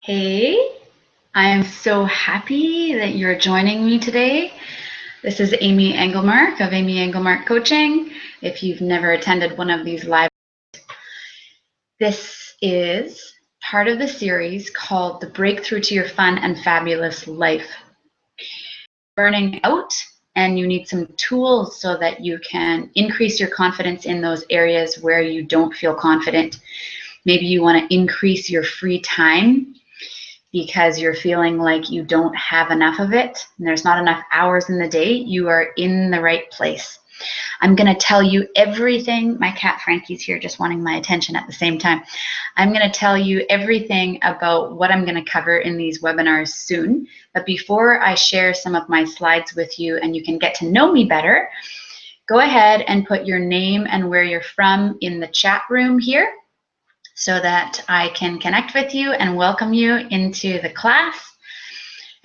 Hey, I am so happy that you're joining me today. This is Amy Engelmark of Amy Engelmark Coaching. If you've never attended one of these live, this is part of the series called The Breakthrough to Your Fun and Fabulous Life. Burning out, and you need some tools so that you can increase your confidence in those areas where you don't feel confident. Maybe you want to increase your free time because you're feeling like you don't have enough of it and there's not enough hours in the day. You are in the right place. I'm going to tell you everything. My cat Frankie's here just wanting my attention at the same time. I'm going to tell you everything about what I'm going to cover in these webinars soon. But before I share some of my slides with you and you can get to know me better, go ahead and put your name and where you're from in the chat room here, so that I can connect with you and welcome you into the class.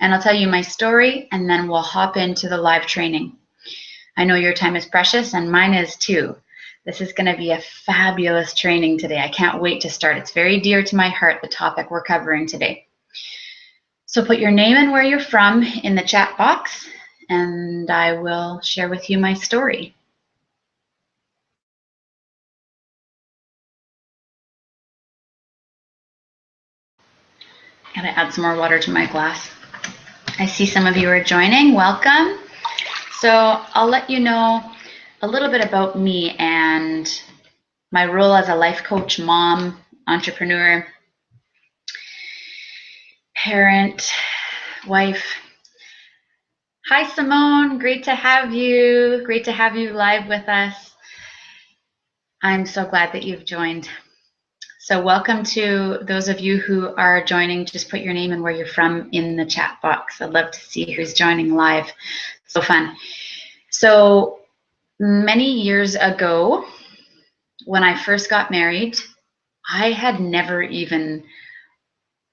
And I'll tell you my story, and then we'll hop into the live training. I know your time is precious, and mine is too. This is going to be a fabulous training today. I can't wait to start. It's very dear to my heart, the topic we're covering today. So put your name and where you're from in the chat box, and I will share with you my story. Gotta add some more water to my glass. I see some of you are joining. Welcome. So I'll let you know a little bit about me and my role as a life coach, mom, entrepreneur, parent, wife. Hi, Simone. Great to have you. Great to have you live with us. I'm so glad that you've joined. So welcome to those of you who are joining. Just put your name and where you're from in the chat box. I'd love to see who's joining live. So fun. So many years ago, when I first got married, I had never even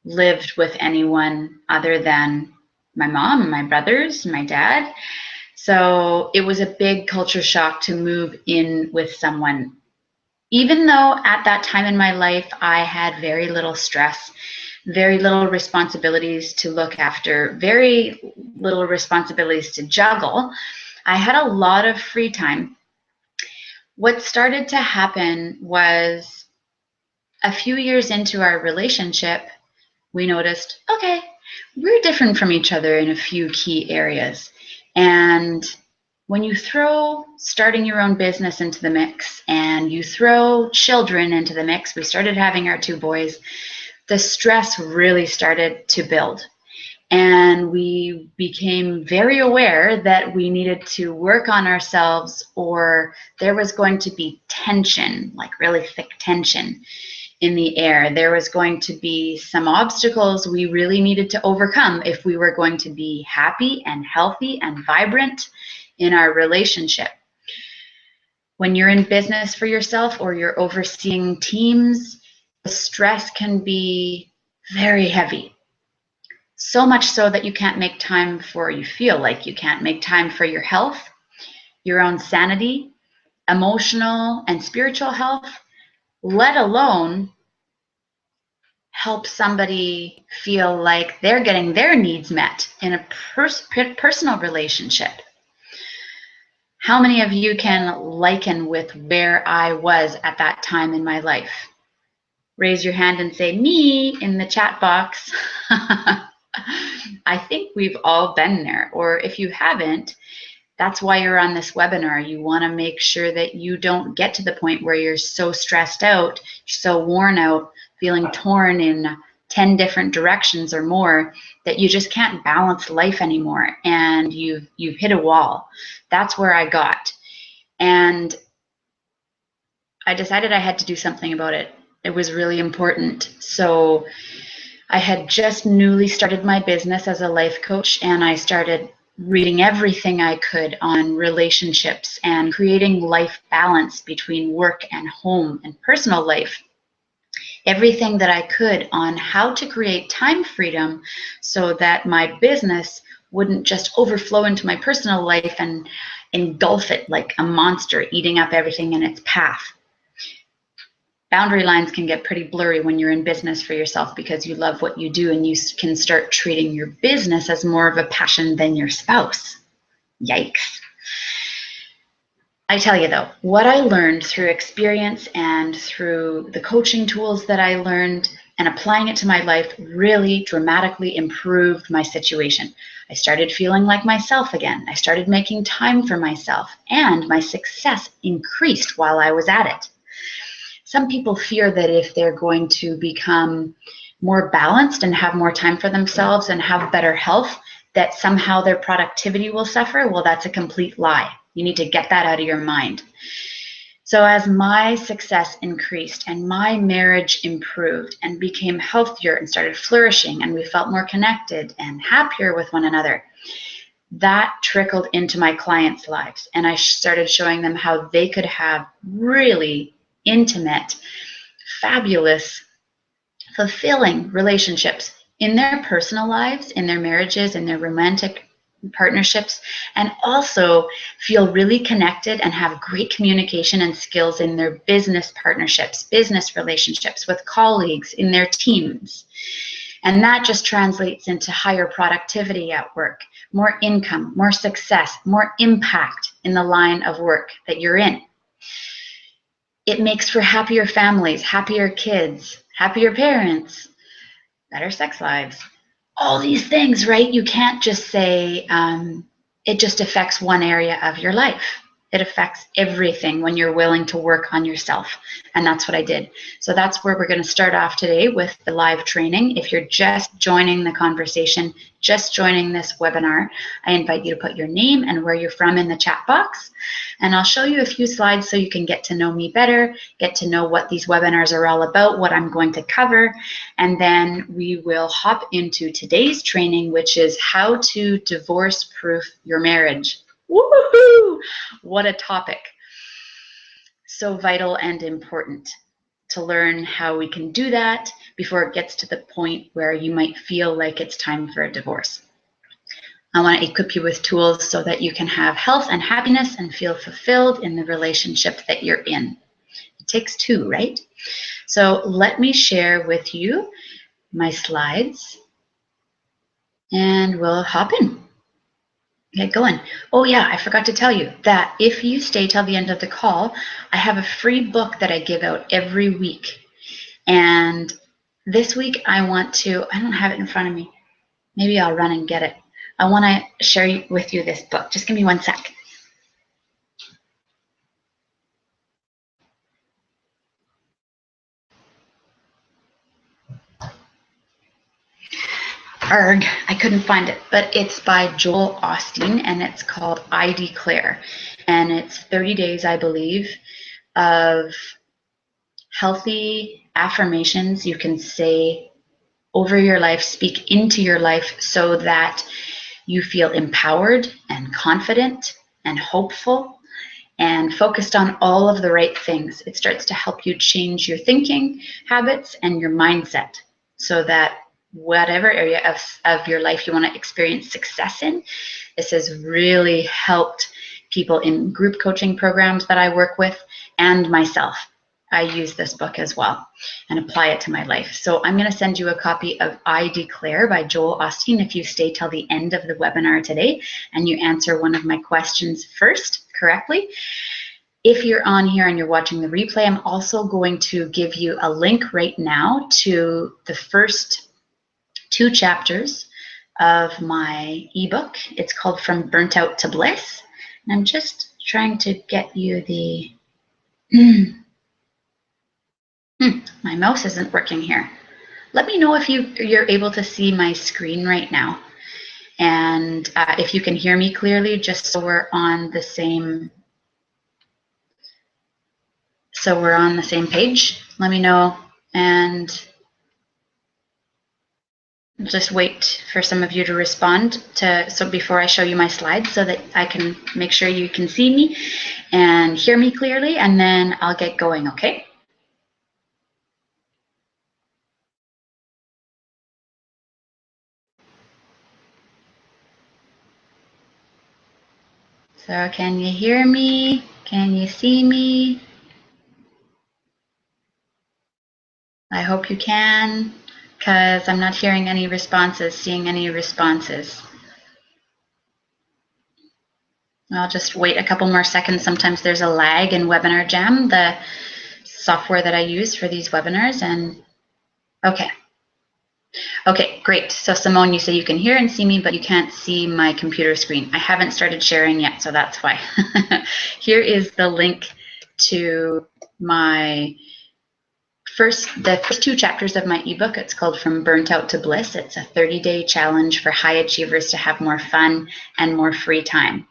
lived with anyone other than my mom and my brothers and my dad. So it was a big culture shock to move in with someone. Even though at that time in my life, I had very little stress, very little responsibilities to look after, very little responsibilities to juggle, I had a lot of free time. What started to happen was a few years into our relationship, we noticed, okay, we're different from each other in a few key areas. And when you throw starting your own business into the mix and you throw children into the mix, we started having our 2 boys, the stress really started to build. And we became very aware that we needed to work on ourselves, or there was going to be tension, like really thick tension in the air. There was going to be some obstacles we really needed to overcome if we were going to be happy and healthy and vibrant in our relationship. When you're in business for yourself or you're overseeing teams, the stress can be very heavy. So much so that you can't make time for, you feel like you can't make time for your health, your own sanity, emotional and spiritual health, let alone help somebody feel like they're getting their needs met in a personal relationship. How many of you can liken with where I was at that time in my life? Raise your hand and say, me, in the chat box. I think we've all been there, or if you haven't, that's why you're on this webinar. You want to make sure that you don't get to the point where you're so stressed out, so worn out, feeling torn in 10 different directions or more, that you just can't balance life anymore and you've hit a wall. That's where I got. And I decided I had to do something about it. It was really important. So I had just newly started my business as a life coach, and I started reading everything I could on relationships and creating life balance between work and home and personal life. Everything that I could on how to create time freedom so that my business wouldn't just overflow into my personal life and engulf it like a monster eating up everything in its path. boundary lines can get pretty blurry when you're in business for yourself because you love what you do and you can start treating your business as more of a passion than your spouse. Yikes. I tell you though, what I learned through experience and through the coaching tools that I learned and applying it to my life really dramatically improved my situation. I started feeling like myself again. I started making time for myself, and my success increased while I was at it. Some people fear that if they're going to become more balanced and have more time for themselves and have better health, that somehow their productivity will suffer. Well, that's a complete lie. You need to get that out of your mind. So as my success increased and my marriage improved and became healthier and started flourishing, and we felt more connected and happier with one another, that trickled into my clients' lives. And I started showing them how they could have really intimate, fabulous, fulfilling relationships in their personal lives, in their marriages, in their romantic partnerships, and also feel really connected and have great communication and skills in their business partnerships, business relationships with colleagues, in their teams. And that just translates into higher productivity at work, more income, more success, more impact in the line of work that you're in. It makes for happier families, happier kids, happier parents, better sex lives. All these things, right? You can't just say it just affects one area of your life. It affects everything when you're willing to work on yourself. And that's what I did. So that's where we're going to start off today with the live training. If you're just joining the conversation, just joining this webinar, I invite you to put your name and where you're from in the chat box. And I'll show you a few slides so you can get to know me better, get to know what these webinars are all about, what I'm going to cover. And then we will hop into today's training, which is how to divorce-proof your marriage. Woohoo! What a topic. So vital and important to learn how we can do that before it gets to the point where you might feel like it's time for a divorce. I want to equip you with tools so that you can have health and happiness and feel fulfilled in the relationship that you're in. It takes two, right? So let me share with you my slides and we'll hop in. Get going. Oh yeah, I forgot to tell you that if you stay till the end of the call, I have a free book that I give out every week. And this week I don't have it in front of me. Maybe I'll run and get it. I want to share with you this book. Just give me 1 sec. Arg, I couldn't find it, but it's by Joel Osteen and it's called I Declare. And it's 30 days, I believe, of healthy affirmations you can say over your life, speak into your life so that you feel empowered and confident and hopeful and focused on all of the right things. It starts to help you change your thinking habits and your mindset so that whatever area of your life you want to experience success in, this has really helped people in group coaching programs that I work with and myself. I use this book as well and apply it to my life. So I'm going to send you a copy of I Declare by Joel Osteen if you stay till the end of the webinar today and you answer one of my questions first correctly. If you're on here and you're watching the replay, I'm also going to give you a link right now to the first 2 chapters of my ebook. It's called From Burnt Out to Bliss. And I'm just trying to get you the... my mouse isn't working here. Let me know if you're able to see my screen right now. And if you can hear me clearly, just so we're on the same page. Let me know, and just wait for some of you to respond so before I show you my slides so that I can make sure you can see me and hear me clearly, and then I'll get going, okay? So can you hear me? Can you see me? I hope you can, because I'm not hearing any responses, seeing any responses. I'll just wait a couple more seconds. Sometimes there's a lag in Webinar Jam, the software that I use for these webinars. And okay. Okay, great. So Simone, you say you can hear and see me, but you can't see my computer screen. I haven't started sharing yet, so that's why. Here is the link to the first 2 chapters of my ebook. It's called From Burnt Out to Bliss. It's a 30-day challenge for high achievers to have more fun and more free time.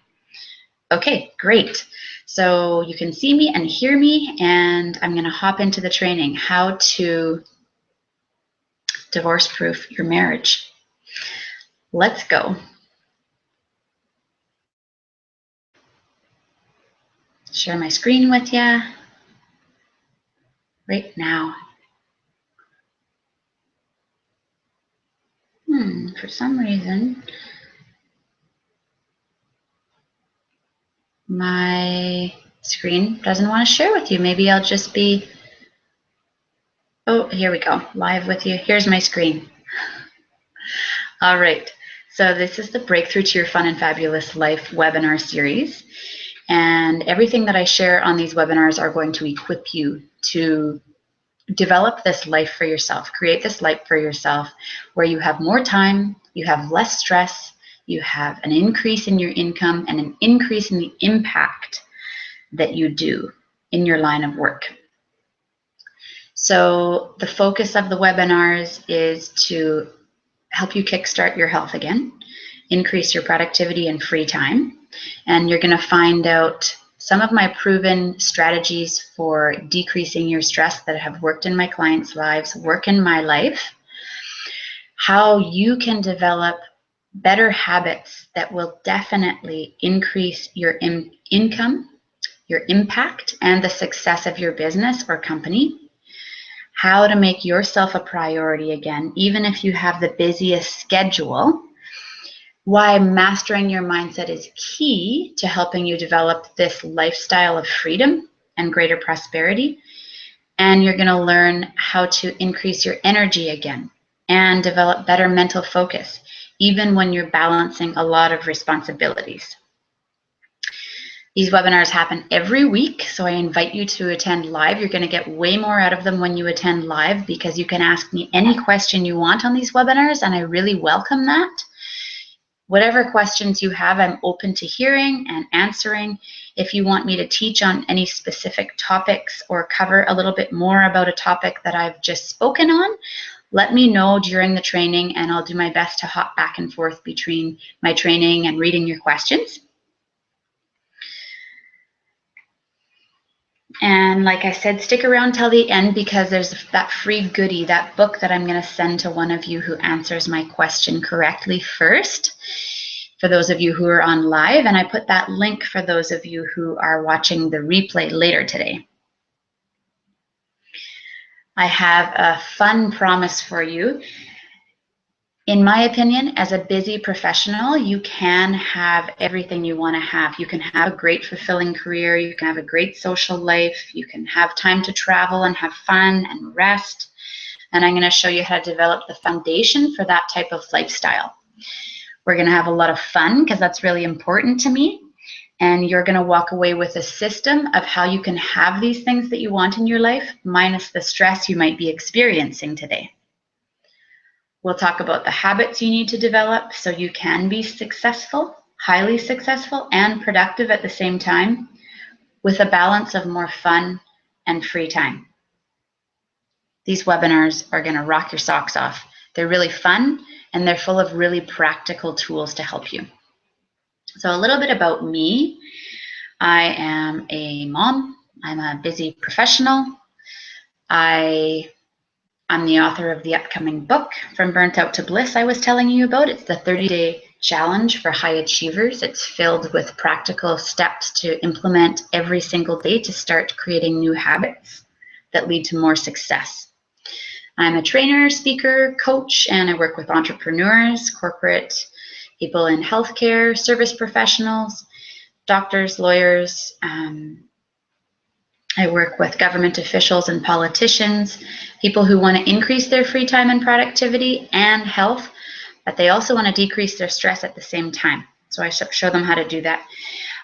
Okay, great. So you can see me and hear me, and I'm going to hop into the training, how to divorce-proof your marriage. Let's go. Share my screen with you right now. For some reason, my screen doesn't want to share with you. Maybe I'll just be, oh, here we go, live with you. Here's my screen. All right, so this is the Breakthrough to Your Fun and Fabulous Life webinar series. And everything that I share on these webinars are going to equip you to develop this life for yourself, create this life for yourself where you have more time, you have less stress, you have an increase in your income and an increase in the impact that you do in your line of work. So the focus of the webinars is to help you kickstart your health again, increase your productivity and free time, and you're going to find out some of my proven strategies for decreasing your stress that have worked in my clients' lives, work in my life, how you can develop better habits that will definitely increase your income, your impact, and the success of your business or company, how to make yourself a priority again, even if you have the busiest schedule, why mastering your mindset is key to helping you develop this lifestyle of freedom and greater prosperity. And you're going to learn how to increase your energy again and develop better mental focus, even when you're balancing a lot of responsibilities. These webinars happen every week, so I invite you to attend live. You're going to get way more out of them when you attend live because you can ask me any question you want on these webinars, and I really welcome that. Whatever questions you have, I'm open to hearing and answering. If you want me to teach on any specific topics or cover a little bit more about a topic that I've just spoken on, let me know during the training and I'll do my best to hop back and forth between my training and reading your questions. And like I said, stick around till the end because there's that free goodie, that book that I'm going to send to one of you who answers my question correctly first, for those of you who are on live. And I put that link for those of you who are watching the replay later today. I have a fun promise for you. In my opinion, as a busy professional, you can have everything you want to have. You can have a great, fulfilling career. You can have a great social life. You can have time to travel and have fun and rest. And I'm going to show you how to develop the foundation for that type of lifestyle. We're going to have a lot of fun because that's really important to me. And you're going to walk away with a system of how you can have these things that you want in your life, minus the stress you might be experiencing today. We'll talk about the habits you need to develop so you can be successful, highly successful, and productive at the same time with a balance of more fun and free time. These webinars are going to rock your socks off. They're really fun and they're full of really practical tools to help you. So a little bit about me. I am a mom. I'm a busy professional. I'm the author of the upcoming book, From Burnt Out to Bliss, I was telling you about. It's the 30-day challenge for high achievers. It's filled with practical steps to implement every single day to start creating new habits that lead to more success. I'm a trainer, speaker, coach, and I work with entrepreneurs, corporate people in healthcare, service professionals, doctors, lawyers, I work with government officials and politicians, people who want to increase their free time and productivity and health, but they also want to decrease their stress at the same time. So I show them how to do that.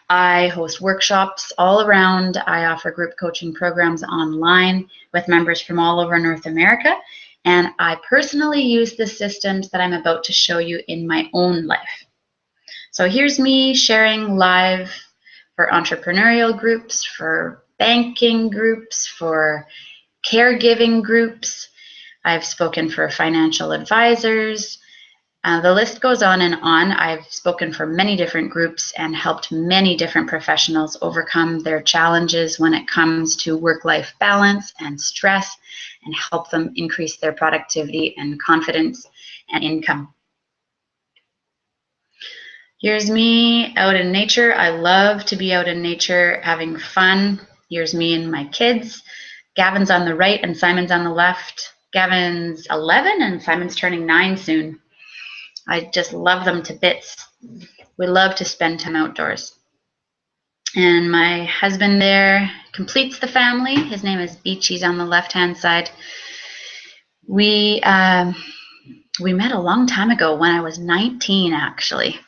I host workshops all around. I offer group coaching programs online with members from all over North America. And I personally use the systems that I'm about to show you in my own life. So here's me sharing live for entrepreneurial groups, for banking groups, for caregiving groups. I've spoken for financial advisors. The list goes on and on. I've spoken for many different groups and helped many different professionals overcome their challenges when it comes to work-life balance and stress, and help them increase their productivity and confidence and income. Here's me out in nature. I love to be out in nature, having fun. Here's me and my kids. Gavin's on the right and Simon's on the left. Gavin's 11 and Simon's turning 9 soon. I just love them to bits. We love to spend time outdoors. And my husband there completes the family. His name is Beach. He's on the left-hand side. We met a long time ago when I was 19, actually.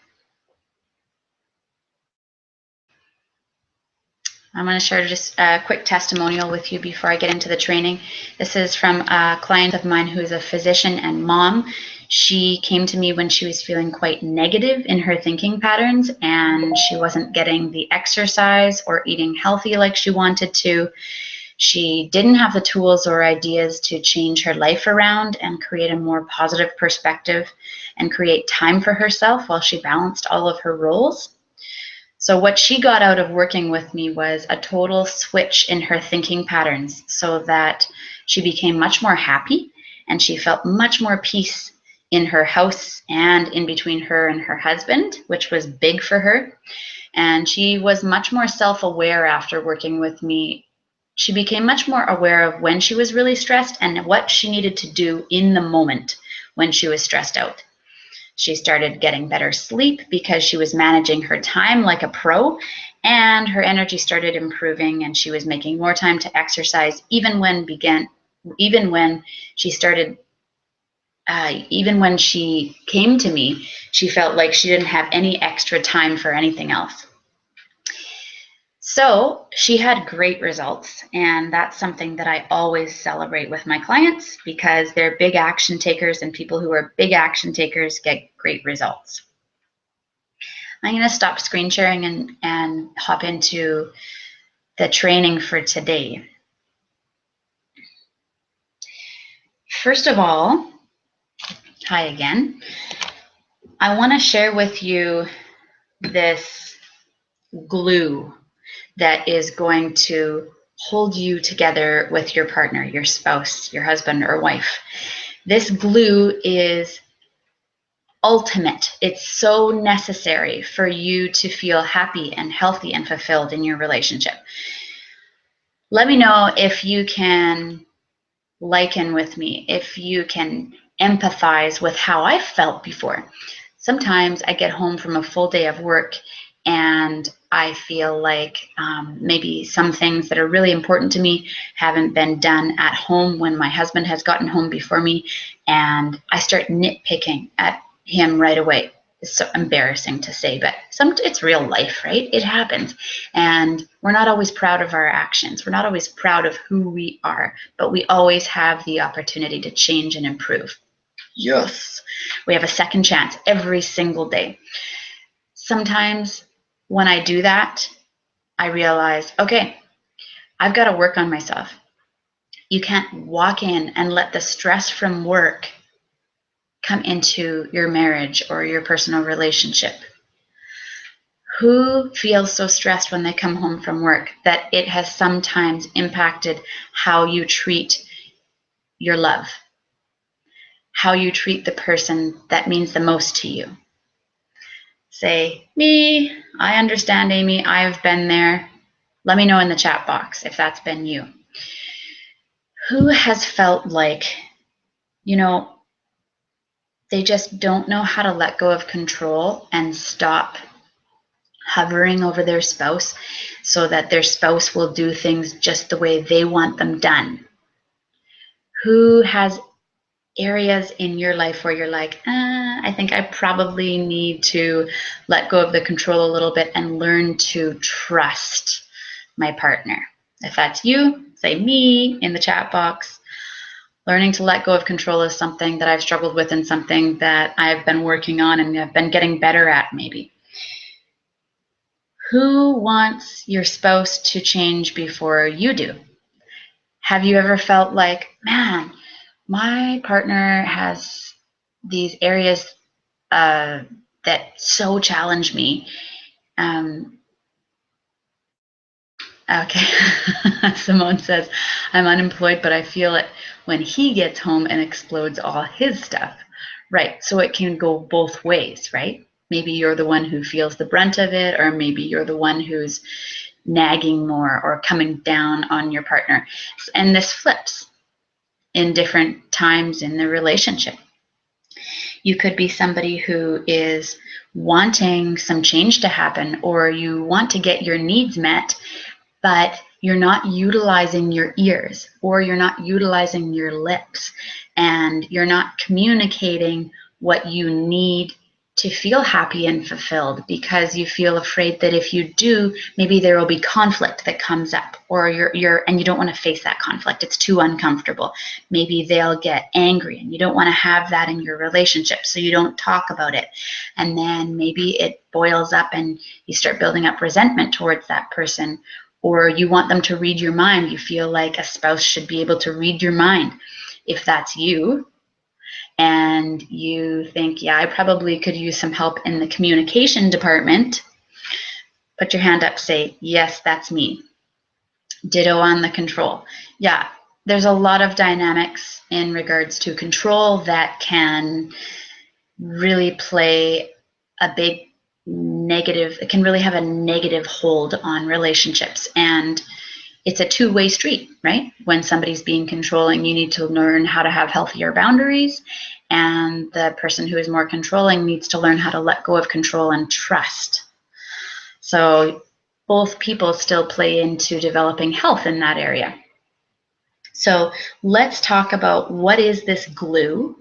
I'm going to share just a quick testimonial with you before I get into the training. This is from a client of mine who is a physician and mom. She came to me when she was feeling quite negative in her thinking patterns, and she wasn't getting the exercise or eating healthy like she wanted to. She didn't have the tools or ideas to change her life around and create a more positive perspective and create time for herself while she balanced all of her roles. So what she got out of working with me was a total switch in her thinking patterns, so that she became much more happy and she felt much more peace in her house and in between her and her husband, which was big for her. And she was much more self-aware after working with me. She became much more aware of when she was really stressed and what she needed to do in the moment when she was stressed out. She started getting better sleep because she was managing her time like a pro, and her energy started improving, and she was making more time to exercise even when she came to me, she felt like she didn't have any extra time for anything else. So she had great results, and that's something that I always celebrate with my clients, because they're big action takers, and people who are big action takers get great results. I'm going to stop screen sharing and hop into the training for today. First of all, hi again. I want to share with you this glue that is going to hold you together with your partner, your spouse, your husband or wife. This glue is ultimate. It's so necessary for you to feel happy and healthy and fulfilled in your relationship. Let me know if you can liken with me, if you can empathize with how I felt before. Sometimes I get home from a full day of work and I feel like maybe some things that are really important to me haven't been done at home when my husband has gotten home before me, and I start nitpicking at him right away. It's so embarrassing to say, but it's real life, right? It happens. And we're not always proud of our actions. We're not always proud of who we are, but we always have the opportunity to change and improve. Yes, we have a second chance every single day. Sometimes when I do that, I realize, okay, I've got to work on myself. You can't walk in and let the stress from work come into your marriage or your personal relationship. Who feels so stressed when they come home from work that it has sometimes impacted how you treat your love, how you treat the person that means the most to you? Say, me, I understand, Amy, I've been there. Let me know in the chat box if that's been you. Who has felt like, they just don't know how to let go of control and stop hovering over their spouse so that their spouse will do things just the way they want them done? Who has areas in your life where you're like, I think I probably need to let go of the control a little bit and learn to trust my partner? If that's you, say me in the chat box. Learning to let go of control is something that I've struggled with and something that I've been working on and I've been getting better at maybe. Who wants your spouse to change before you do? Have you ever felt like, man, my partner has these areas that so challenge me? Okay. Simone says, I'm unemployed, but I feel it when he gets home and explodes all his stuff. Right. So it can go both ways, right? Maybe you're the one who feels the brunt of it, or maybe you're the one who's nagging more or coming down on your partner. And this flips in different times in the relationship. You could be somebody who is wanting some change to happen, or you want to get your needs met, but you're not utilizing your ears or you're not utilizing your lips and you're not communicating what you need to feel happy and fulfilled because you feel afraid that if you do, maybe there will be conflict that comes up, or and you don't want to face that conflict. It's too uncomfortable. Maybe they'll get angry and you don't want to have that in your relationship, so you don't talk about it. And then maybe it boils up and you start building up resentment towards that person. Or you want them to read your mind. You feel like a spouse should be able to read your mind. If that's you, and you think, yeah, I probably could use some help in the communication department, put your hand up, say, yes, that's me. Ditto on the control. Yeah, there's a lot of dynamics in regards to control that can really play a big negative, it can really have a negative hold on relationships. And it's a two-way street, right? When somebody's being controlling, you need to learn how to have healthier boundaries, and the person who is more controlling needs to learn how to let go of control and trust. So both people still play into developing health in that area. So let's talk about what is this glue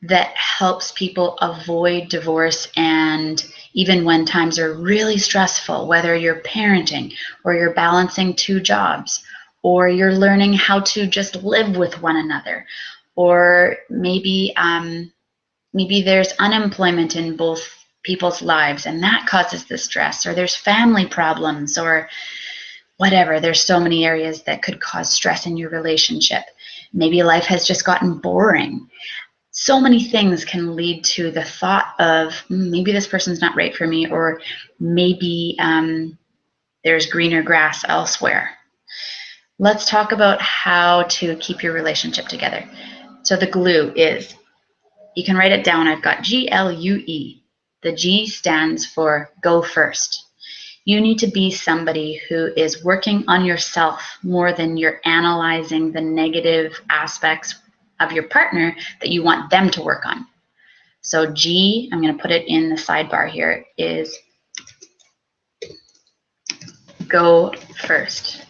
that helps people avoid divorce, and even when times are really stressful, whether you're parenting or you're balancing two jobs, or you're learning how to just live with one another, or maybe there's unemployment in both people's lives and that causes the stress, or there's family problems, or whatever. There's so many areas that could cause stress in your relationship. Maybe life has just gotten boring. So many things can lead to the thought of maybe this person's not right for me, or maybe there's greener grass elsewhere. Let's talk about how to keep your relationship together. So the glue is, you can write it down. I've got GLUE. The G stands for go first. You need to be somebody who is working on yourself more than you're analyzing the negative aspects of your partner that you want them to work on. So G, I'm going to put it in the sidebar here, is go first.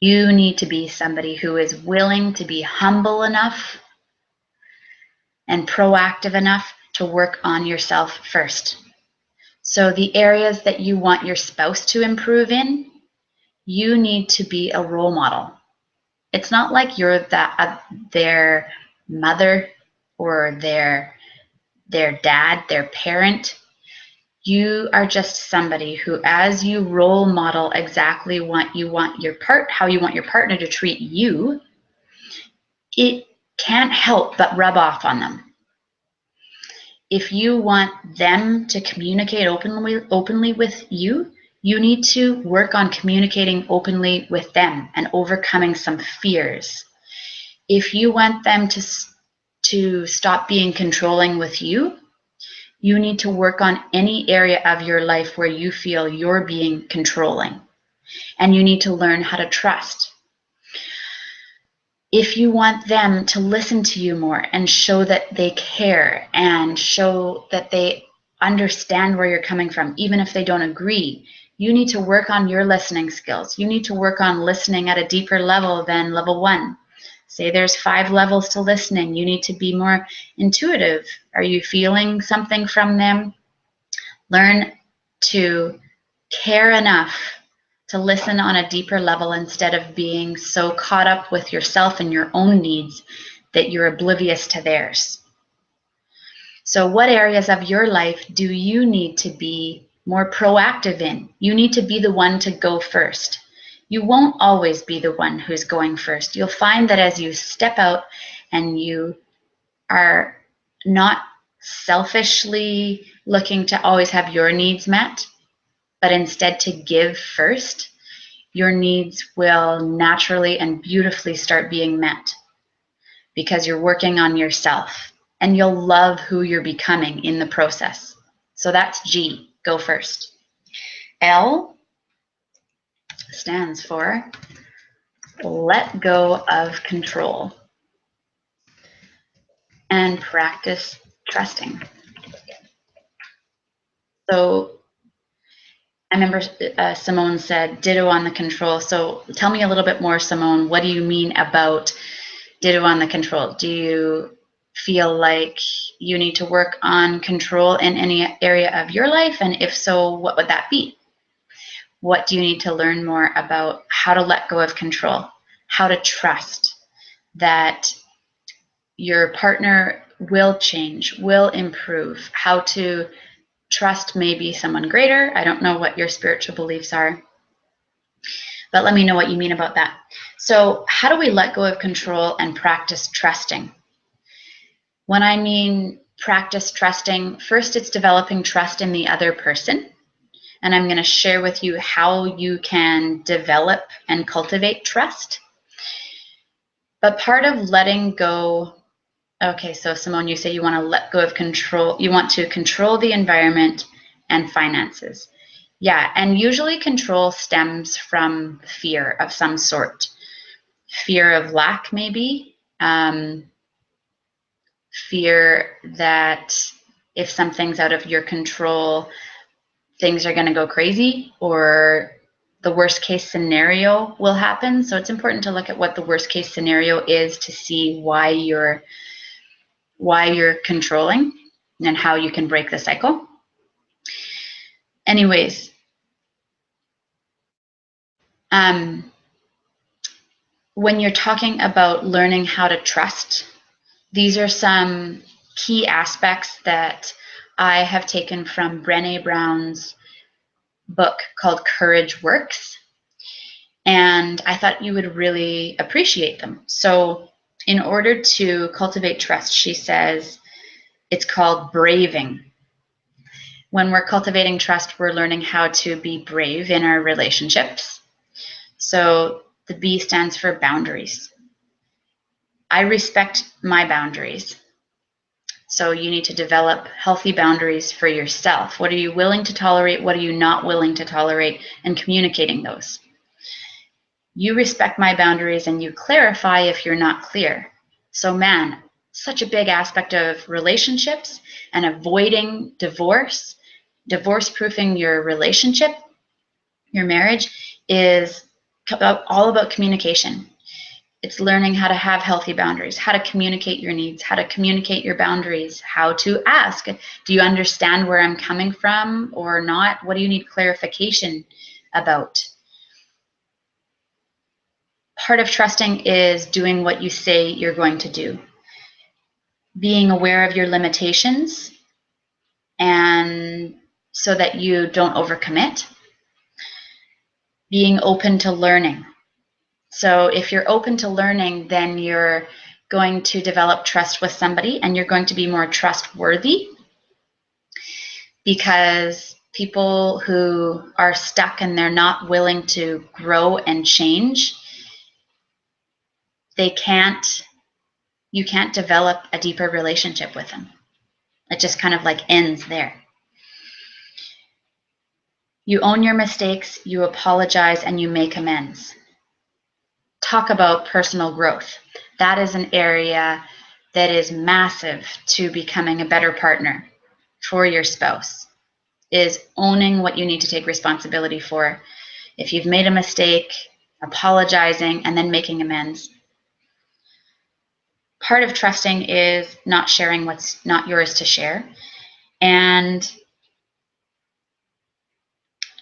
You need to be somebody who is willing to be humble enough and proactive enough to work on yourself first. So the areas that you want your spouse to improve in, you need to be a role model. It's not like you're their mother or their dad, their parent. You are just somebody who, as you role model exactly how you want your partner to treat you, it can't help but rub off on them. If you want them to communicate openly with you, you need to work on communicating openly with them and overcoming some fears. If you want them to stop being controlling with you, you need to work on any area of your life where you feel you're being controlling. And you need to learn how to trust. If you want them to listen to you more and show that they care and show that they understand where you're coming from, even if they don't agree. You need to work on your listening skills. You need to work on listening at a deeper level than level 1. Say there's 5 levels to listening. You need to be more intuitive. Are you feeling something from them? Learn to care enough to listen on a deeper level instead of being so caught up with yourself and your own needs that you're oblivious to theirs. So what areas of your life do you need to be more proactive in? You need to be the one to go first. You won't always be the one who's going first. You'll find that as you step out and you are not selfishly looking to always have your needs met, but instead to give first, your needs will naturally and beautifully start being met because you're working on yourself, and you'll love who you're becoming in the process. So that's G, go first. L stands for let go of control and practice trusting. So I remember Simone said ditto on the control. So tell me a little bit more, Simone. What do you mean about ditto on the control? Do you feel like you need to work on control in any area of your life? And if so, what would that be? What do you need to learn more about how to let go of control, how to trust that your partner will change, will improve, how to trust maybe someone greater? I don't know what your spiritual beliefs are, but let me know what you mean about that. So how do we let go of control and practice trusting? When I mean practice trusting, first it's developing trust in the other person. And I'm going to share with you how you can develop and cultivate trust. But part of letting go, okay, so Simone, you say you want to let go of control. You want to control the environment and finances. Yeah, and usually control stems from fear of some sort. Fear of lack, maybe. Fear that if something's out of your control, things are going to go crazy, or the worst case scenario will happen. So it's important to look at what the worst case scenario is to see why you're controlling and how you can break the cycle. Anyways, when you're talking about learning how to trust, these are some key aspects that I have taken from Brené Brown's book called Courage Works. And I thought you would really appreciate them. So in order to cultivate trust, she says, it's called braving. When we're cultivating trust, we're learning how to be brave in our relationships. So the B stands for boundaries. I respect my boundaries. So you need to develop healthy boundaries for yourself. What are you willing to tolerate? What are you not willing to tolerate? And communicating those. You respect my boundaries and you clarify if you're not clear. So man, such a big aspect of relationships and avoiding divorce, divorce-proofing your relationship, your marriage, is all about communication. It's learning how to have healthy boundaries, how to communicate your needs, how to communicate your boundaries, how to ask, do you understand where I'm coming from or not? What do you need clarification about? Part of trusting is doing what you say you're going to do. Being aware of your limitations and so that you don't overcommit. Being open to learning. So if you're open to learning, then you're going to develop trust with somebody and you're going to be more trustworthy, because people who are stuck and they're not willing to grow and change, you can't develop a deeper relationship with them. It just kind of like ends there. You own your mistakes, you apologize, and you make amends. Talk about personal growth. That is an area that is massive to becoming a better partner. for your spouse is owning what you need to take responsibility for. If you've made a mistake, apologizing, and then making amends. Part of trusting is not sharing what's not yours to share, and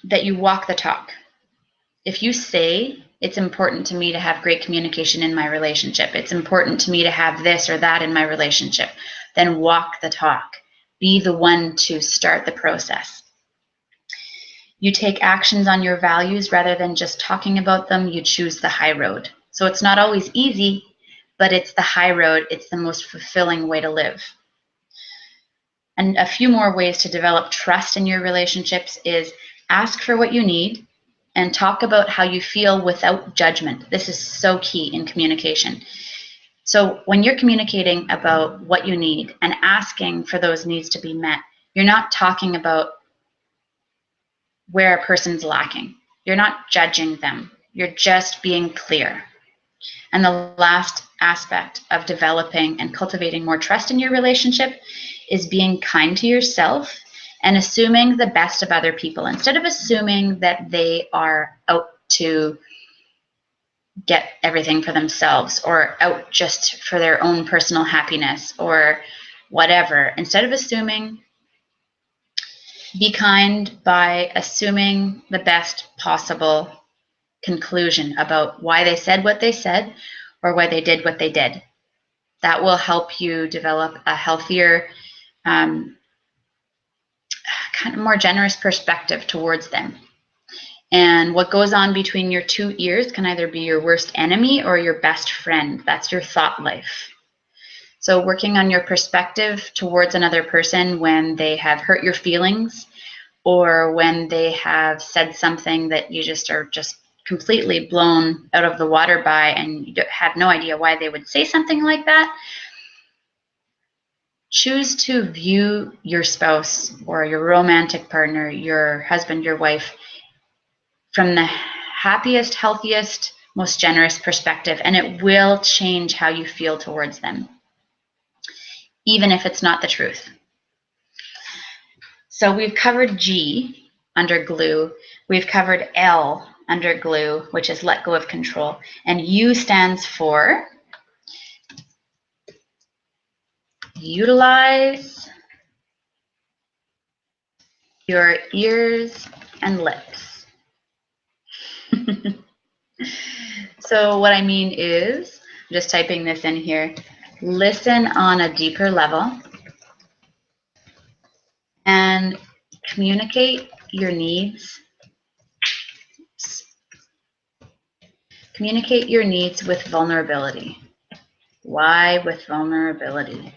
that you walk the talk. If you say, it's important to me to have great communication in my relationship, it's important to me to have this or that in my relationship, then walk the talk. Be the one to start the process. You take actions on your values rather than just talking about them. You choose the high road. So it's not always easy, but it's the high road. It's the most fulfilling way to live. And a few more ways to develop trust in your relationships is ask for what you need and talk about how you feel without judgment. This is so key in communication. So when you're communicating about what you need and asking for those needs to be met, you're not talking about where a person's lacking. You're not judging them. You're just being clear. And the last aspect of developing and cultivating more trust in your relationship is being kind to yourself and assuming the best of other people instead of assuming that they are out to get everything for themselves or out just for their own personal happiness or whatever. Instead of assuming, be kind by assuming the best possible conclusion about why they said what they said or why they did what they did. That will help you develop a healthier, kind of more generous perspective towards them. And what goes on between your two ears can either be your worst enemy or your best friend. That's your thought life. So working on your perspective towards another person when they have hurt your feelings or when they have said something that you just are just completely blown out of the water by and you have no idea why they would say something like that. Choose to view your spouse or your romantic partner, your husband, your wife, from the happiest, healthiest, most generous perspective, and it will change how you feel towards them, even if it's not the truth. So we've covered G under glue. We've covered L under glue, which is let go of control. And U stands for utilize your ears and lips. So what I mean is, I'm just typing this in here, listen on a deeper level and communicate your needs. Communicate your needs with vulnerability. Why with vulnerability?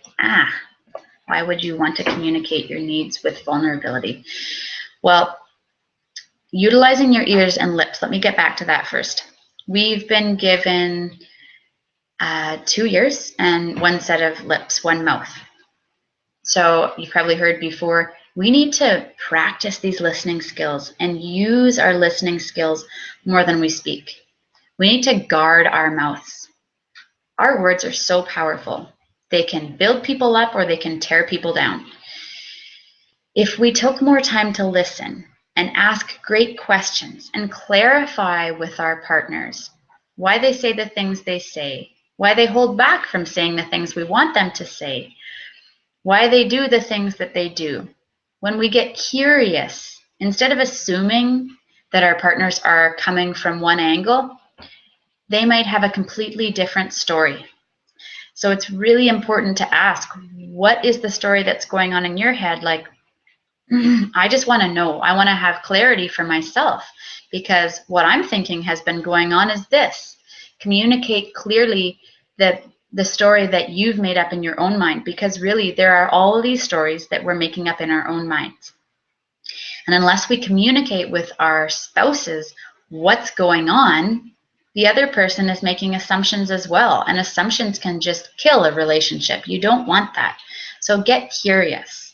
Why would you want to communicate your needs with vulnerability? Well, utilizing your ears and lips. Let me get back to that first. We've been given 2 ears and one set of lips, one mouth. So you've probably heard before, we need to practice these listening skills and use our listening skills more than we speak. We need to guard our mouths. Our words are so powerful. They can build people up or they can tear people down. If we took more time to listen and ask great questions and clarify with our partners why they say the things they say, why they hold back from saying the things we want them to say, why they do the things that they do. When we get curious, instead of assuming that our partners are coming from one angle, they might have a completely different story. So it's really important to ask, what is the story that's going on in your head? Like, I just want to know. I want to have clarity for myself because what I'm thinking has been going on is this. Communicate clearly the story that you've made up in your own mind, because really there are all of these stories that we're making up in our own minds. And unless we communicate with our spouses what's going on, the other person is making assumptions as well. And assumptions can just kill a relationship. You don't want that. So get curious.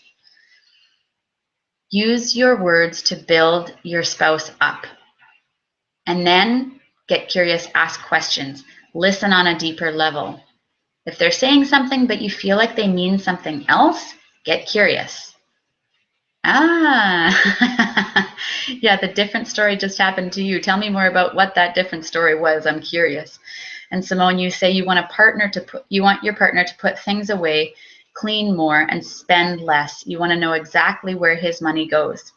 Use your words to build your spouse up. And then get curious, ask questions, listen on a deeper level. If they're saying something but you feel like they mean something else, get curious. Ah, yeah, the different story just happened to you. Tell me more about what that different story was. I'm curious. And Simone, you say you want you want your partner to put things away, clean more, and spend less. You want to know exactly where his money goes.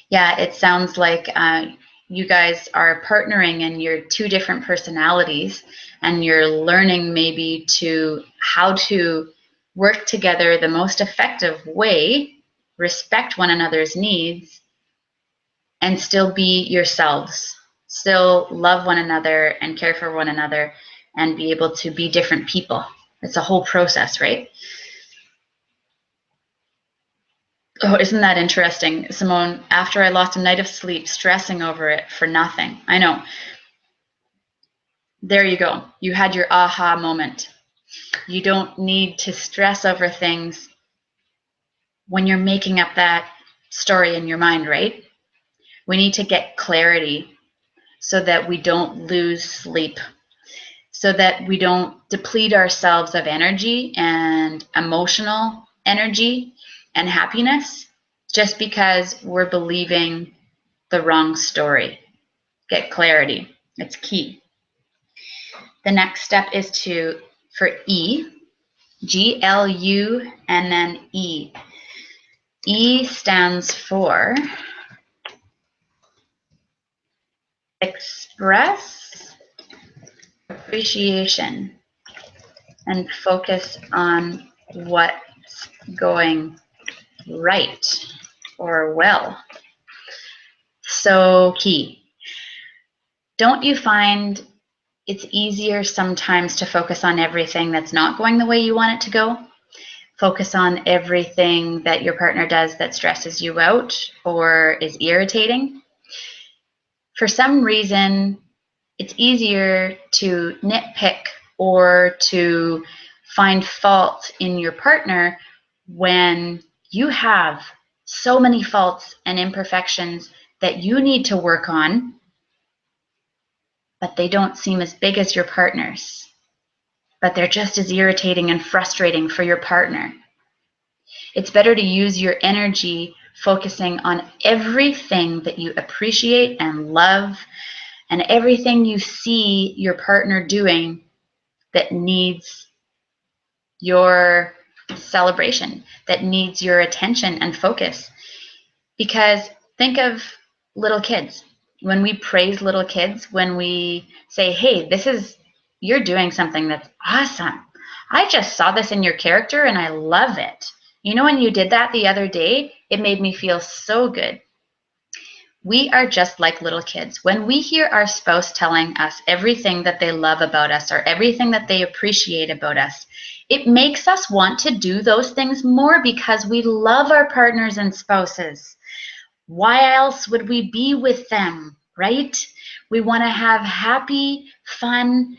Yeah, it sounds like you guys are partnering and you're two different personalities, and you're learning maybe to how to work together the most effective way, respect one another's needs, and still be yourselves, still love one another and care for one another, and be able to be different people. It's a whole process, right? Oh, isn't that interesting, Simone? After I lost a night of sleep stressing over it for nothing. I know. There you go. You had your aha moment. You don't need to stress over things when you're making up that story in your mind, right? We need to get clarity so that we don't lose sleep, so that we don't deplete ourselves of energy and emotional energy and happiness just because we're believing the wrong story. Get clarity. It's key. The next step is for E, GLU, and then E. E stands for express appreciation and focus on what's going right or well. So key. Don't you find it's easier sometimes to focus on everything that's not going the way you want it to go? Focus on everything that your partner does that stresses you out or is irritating. For some reason, it's easier to nitpick or to find fault in your partner when you have so many faults and imperfections that you need to work on, but they don't seem as big as your partner's, but they're just as irritating and frustrating for your partner. It's better to use your energy focusing on everything that you appreciate and love, and everything you see your partner doing that needs your celebration, that needs your attention and focus. Because think of little kids. When we praise little kids, when we say, hey, you're doing something that's awesome. I just saw this in your character and I love it. You know, when you did that the other day, it made me feel so good. We are just like little kids. When we hear our spouse telling us everything that they love about us or everything that they appreciate about us, it makes us want to do those things more because we love our partners and spouses. Why else would we be with them, right? We want to have happy, fun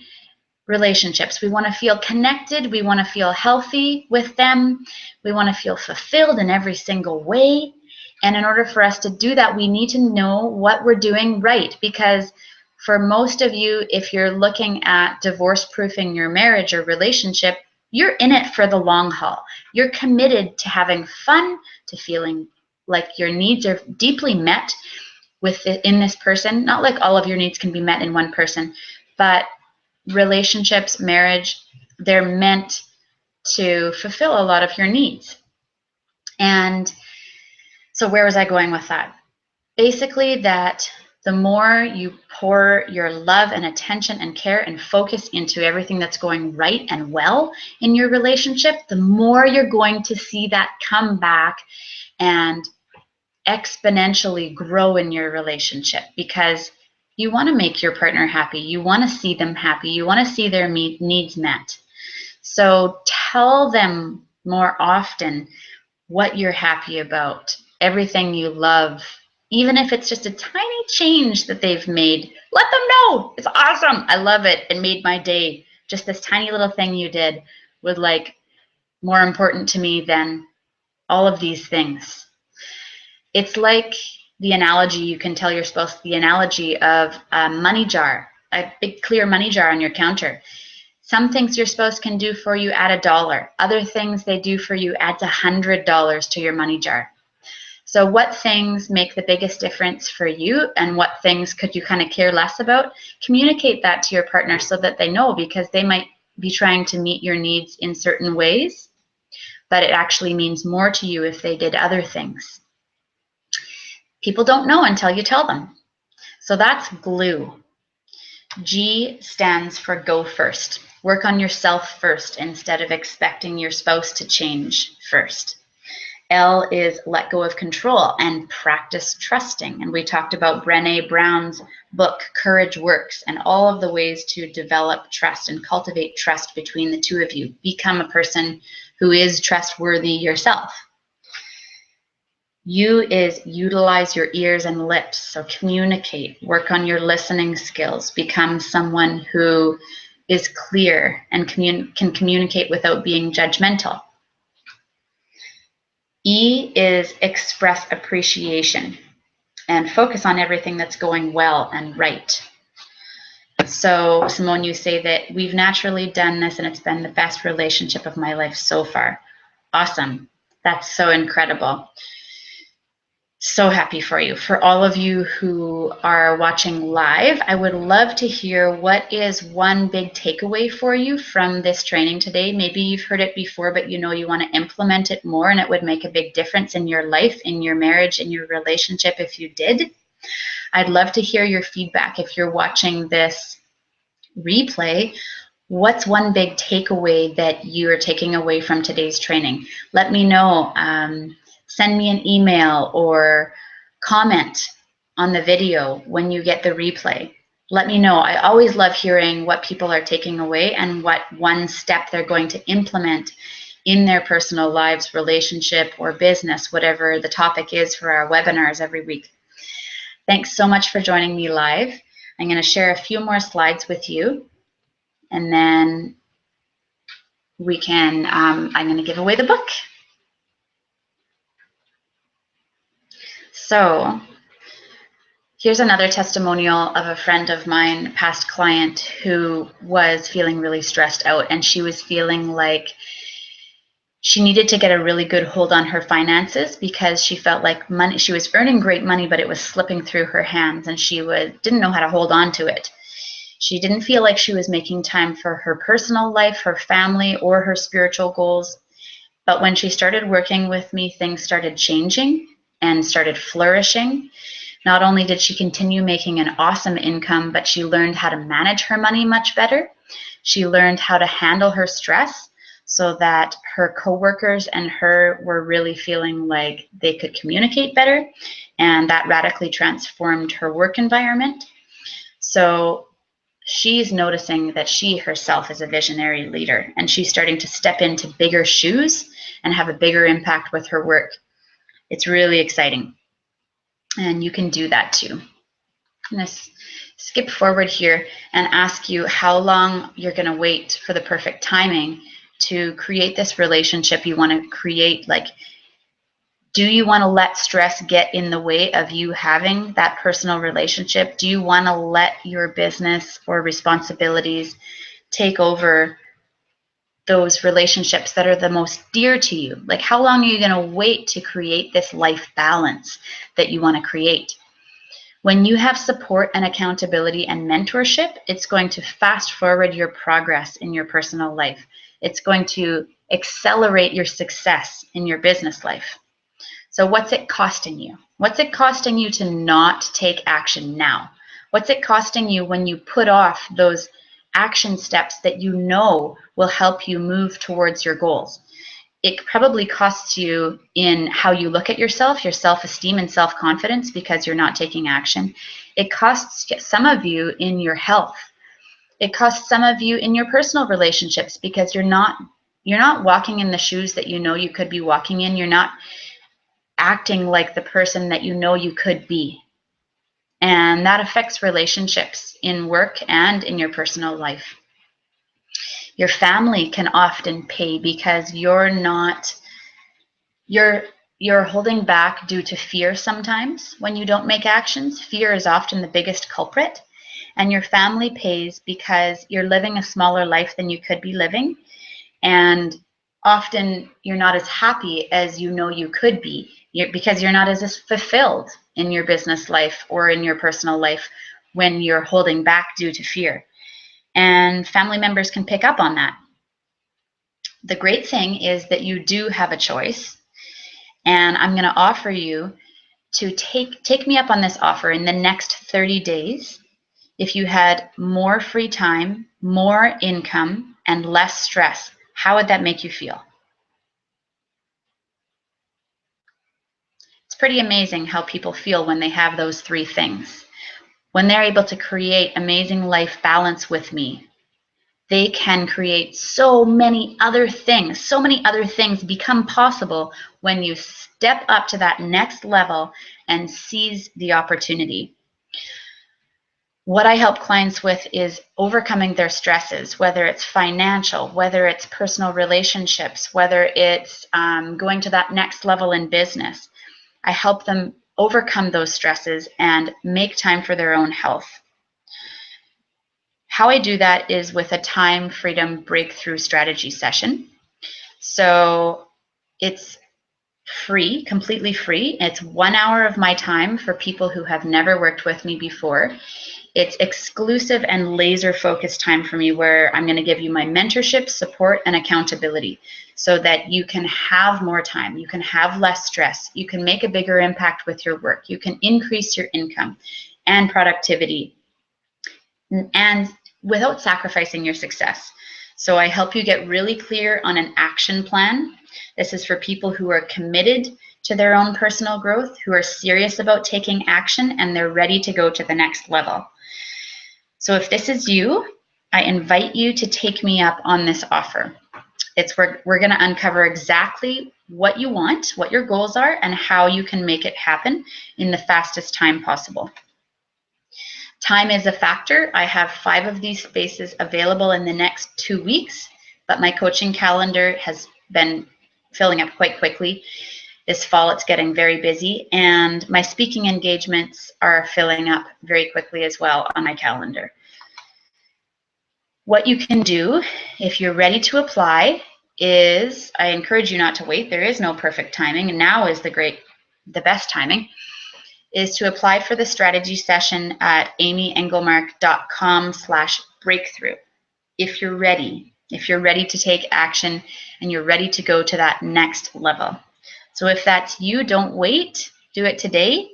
relationships. We want to feel connected. We want to feel healthy with them. We want to feel fulfilled in every single way. And in order for us to do that, we need to know what we're doing right. Because for most of you, if you're looking at divorce proofing your marriage or relationship, you're in it for the long haul. You're committed to having fun, to feeling like your needs are deeply met in this person. Not like all of your needs can be met in one person, but relationships, marriage, they're meant to fulfill a lot of your needs. And so where was I going with that? Basically that the more you pour your love and attention and care and focus into everything that's going right and well in your relationship, the more you're going to see that come back and exponentially grow in your relationship, because you want to make your partner happy. You want to see them happy. You want to see their needs met. So tell them more often what you're happy about, everything you love, even if it's just a tiny change that they've made. Let them know. It's awesome. I love it. It made my day. Just this tiny little thing you did was like more important to me than all of these things. It's like the analogy you can tell your spouse, the analogy of a money jar, a big clear money jar on your counter. Some things your spouse can do for you add $1. Other things they do for you adds $100 to your money jar. So what things make the biggest difference for you, and what things could you kind of care less about? Communicate that to your partner so that they know, because they might be trying to meet your needs in certain ways, but it actually means more to you if they did other things. People don't know until you tell them. So that's GLUE. G stands for go first. Work on yourself first instead of expecting your spouse to change first. L is let go of control and practice trusting. And we talked about Brené Brown's book, Courage Works, and all of the ways to develop trust and cultivate trust between the two of you. Become a person who is trustworthy yourself. U is utilize your ears and lips. So communicate, work on your listening skills, become someone who is clear and can communicate without being judgmental. E is express appreciation and focus on everything that's going well and right. So Simone, you say that we've naturally done this and it's been the best relationship of my life so far. Awesome. That's so incredible. So happy for you. For all of you who are watching live, I would love to hear what is one big takeaway for you from this training today. Maybe you've heard it before, but you know you want to implement it more, and it would make a big difference in your life, in your marriage, in your relationship if you did. I'd love to hear your feedback. If you're watching this replay, what's one big takeaway that you are taking away from today's training? Let me know. Send me an email or comment on the video when you get the replay. Let me know. I always love hearing what people are taking away and what one step they're going to implement in their personal lives, relationship, or business, whatever the topic is for our webinars every week. Thanks so much for joining me live. I'm going to share a few more slides with you, and then we can, I'm going to give away the book. So here's another testimonial of a friend of mine, past client, who was feeling really stressed out, and she was feeling like she needed to get a really good hold on her finances because she felt like money, she was earning great money, but it was slipping through her hands and she didn't know how to hold on to it. She didn't feel like she was making time for her personal life, her family, or her spiritual goals. But when she started working with me, things started changing and started flourishing. Not only did she continue making an awesome income, but she learned how to manage her money much better. She learned how to handle her stress so that her coworkers and her were really feeling like they could communicate better, and that radically transformed her work environment. So she's noticing that she herself is a visionary leader, and she's starting to step into bigger shoes and have a bigger impact with her work. It's really exciting. And you can do that too. I'm going to skip forward here and ask you how long you're going to wait for the perfect timing to create this relationship you want to create. Like, do you want to let stress get in the way of you having that personal relationship? Do you want to let your business or responsibilities take over those relationships that are the most dear to you? Like, how long are you going to wait to create this life balance that you want to create? When you have support and accountability and mentorship, it's going to fast forward your progress in your personal life. It's going to accelerate your success in your business life. So what's it costing you? What's it costing you to not take action now? What's it costing you when you put off those action steps that you know will help you move towards your goals? It probably costs you in how you look at yourself, your self-esteem and self-confidence, because you're not taking action. It costs some of you in your health. It costs some of you in your personal relationships because you're not walking in the shoes that you know you could be walking in. You're not acting like the person that you know you could be. And that affects relationships in work and in your personal life. Your family can often pay because you're holding back due to fear sometimes when you don't make actions. Fear is often the biggest culprit. And your family pays because you're living a smaller life than you could be living. And often you're not as happy as you know you could be because you're not as fulfilled in your business life or in your personal life when you're holding back due to fear. And family members can pick up on that. The great thing is that you do have a choice, and I'm going to offer you to take me up on this offer in the next 30 days. If you had more free time, more income, and less stress, how would that make you feel? It's pretty amazing how people feel when they have those three things. When they're able to create amazing life balance with me, they can create so many other things. So many other things become possible when you step up to that next level and seize the opportunity. What I help clients with is overcoming their stresses, whether it's financial, whether it's personal relationships, whether it's going to that next level in business. I help them overcome those stresses and make time for their own health. How I do that is with a time freedom breakthrough strategy session. So it's free, completely free. It's 1 hour of my time for people who have never worked with me before. It's exclusive and laser focused time for me where I'm going to give you my mentorship, support, and accountability so that you can have more time, you can have less stress, you can make a bigger impact with your work, you can increase your income and productivity, and without sacrificing your success. So I help you get really clear on an action plan. This is for people who are committed to their own personal growth, who are serious about taking action, and they're ready to go to the next level. So if this is you, I invite you to take me up on this offer. It's where we're going to uncover exactly what you want, what your goals are, and how you can make it happen in the fastest time possible. Time is a factor. I have 5 of these spaces available in the next 2 weeks, but my coaching calendar has been filling up quite quickly. This fall, it's getting very busy, and my speaking engagements are filling up very quickly as well on my calendar. What you can do if you're ready to apply is, I encourage you not to wait. There is no perfect timing, and now is the best timing, is to apply for the strategy session at amyengelmark.com/breakthrough. If you're ready to take action and you're ready to go to that next level. So if that's you, don't wait, do it today.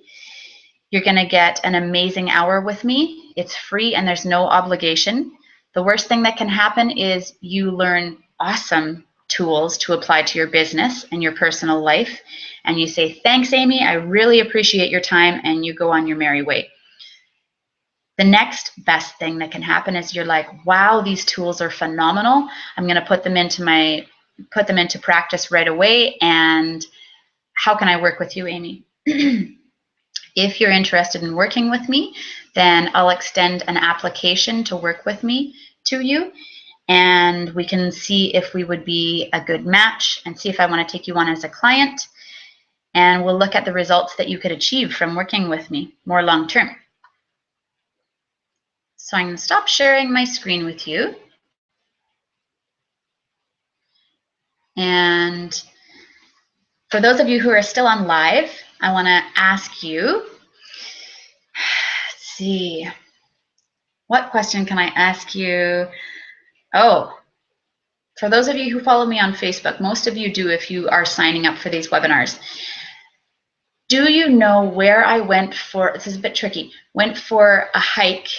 You're going to get an amazing hour with me. It's free and there's no obligation. The worst thing that can happen is you learn awesome tools to apply to your business and your personal life, and you say, thanks, Amy, I really appreciate your time, and you go on your merry way. The next best thing that can happen is you're like, wow, these tools are phenomenal. I'm going to put them into practice right away, and how can I work with you, Amy? If you're interested in working with me, then I'll extend an application to work with me to you, and we can see if we would be a good match and see if I want to take you on as a client, and we'll look at the results that you could achieve from working with me more long term. So I'm going to stop sharing my screen with you. And for those of you who are still on live, I want to ask you, let's see, what question can I ask you? Oh, for those of you who follow me on Facebook, most of you do if you are signing up for these webinars. Do you know where I went for, this is a bit tricky, went for a hike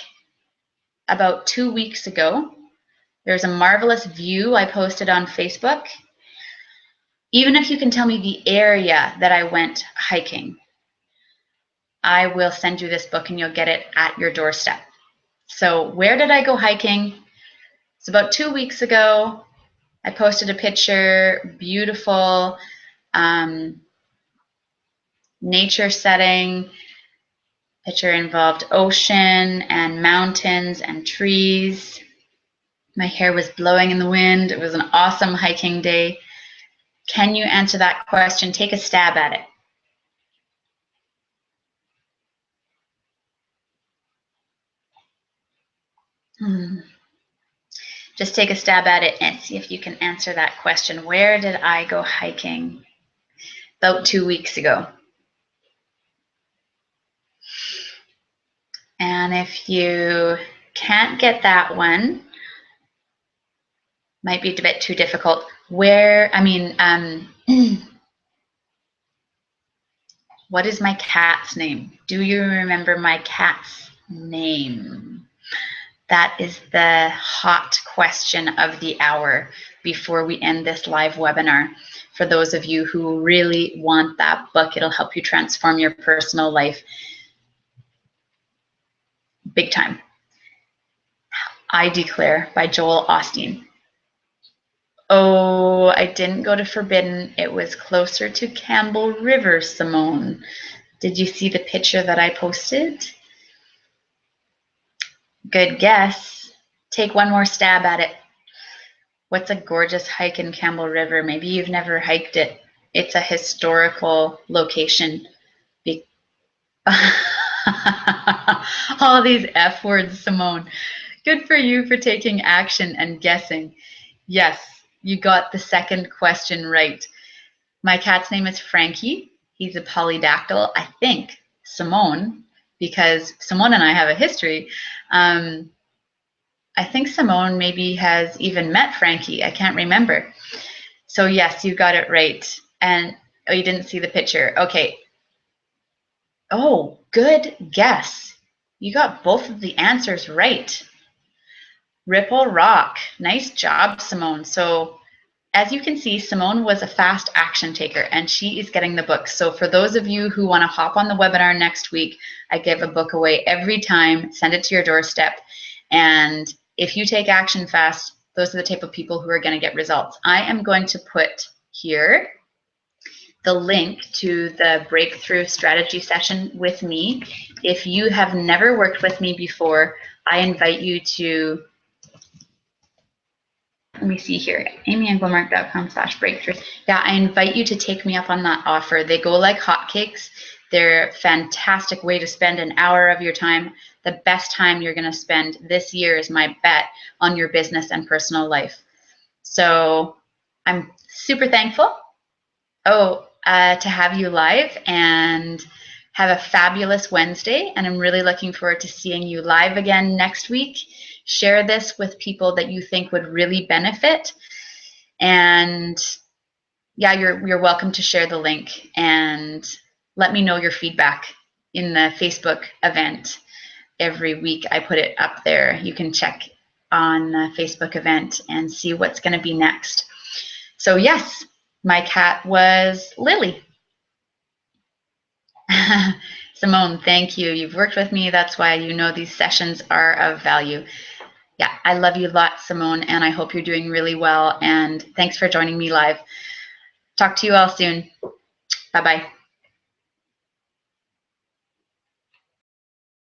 about 2 weeks ago? There's a marvelous view I posted on Facebook. Even if you can tell me the area that I went hiking, I will send you this book and you'll get it at your doorstep. So where did I go hiking? It's about 2 weeks ago. I posted a picture, beautiful nature setting. Picture involved ocean and mountains and trees. My hair was blowing in the wind. It was an awesome hiking day. Can you answer that question? Take a stab at it. Just take a stab at it and see if you can answer that question. Where did I go hiking? About 2 weeks ago. And if you can't get that one, might be a bit too difficult. What is my cat's name? Do you remember my cat's name? That is the hot question of the hour before we end this live webinar. For those of you who really want that book, it'll help you transform your personal life big time. I Declare by Joel Osteen. Oh, I didn't go to Forbidden. It was closer to Campbell River, Simone. Did you see the picture that I posted? Good guess. Take one more stab at it. What's a gorgeous hike in Campbell River? Maybe you've never hiked it. It's a historical location. All these F words, Simone. Good for you for taking action and guessing. Yes, you got the second question right. My cat's name is Frankie. He's a polydactyl, I think, Simone, because Simone and I have a history. I think Simone maybe has even met Frankie. I can't remember. So yes, you got it right. And oh, you didn't see the picture. Okay. Oh, good guess. You got both of the answers right. Ripple Rock. Nice job, Simone. So as you can see, Simone was a fast action taker and she is getting the book. So for those of you who want to hop on the webinar next week, I give a book away every time, send it to your doorstep. And if you take action fast, those are the type of people who are going to get results. I am going to put here the link to the breakthrough strategy session with me. If you have never worked with me before, I invite you to, let me see here, amyanglemark.com/breakthrough. Yeah, I invite you to take me up on that offer. They go like hotcakes. They're a fantastic way to spend an hour of your time. The best time you're going to spend this year is my bet on your business and personal life. So I'm super thankful to have you live, and have a fabulous Wednesday. And I'm really looking forward to seeing you live again next week. Share this with people that you think would really benefit. And yeah, you're welcome to share the link and let me know your feedback in the Facebook event. Every week I put it up there. You can check on the Facebook event and see what's going to be next. So yes, my cat was Lily. Simone, thank you. You've worked with me. That's why you know these sessions are of value. Yeah, I love you a lot, Simone, and I hope you're doing really well. And thanks for joining me live. Talk to you all soon. Bye-bye.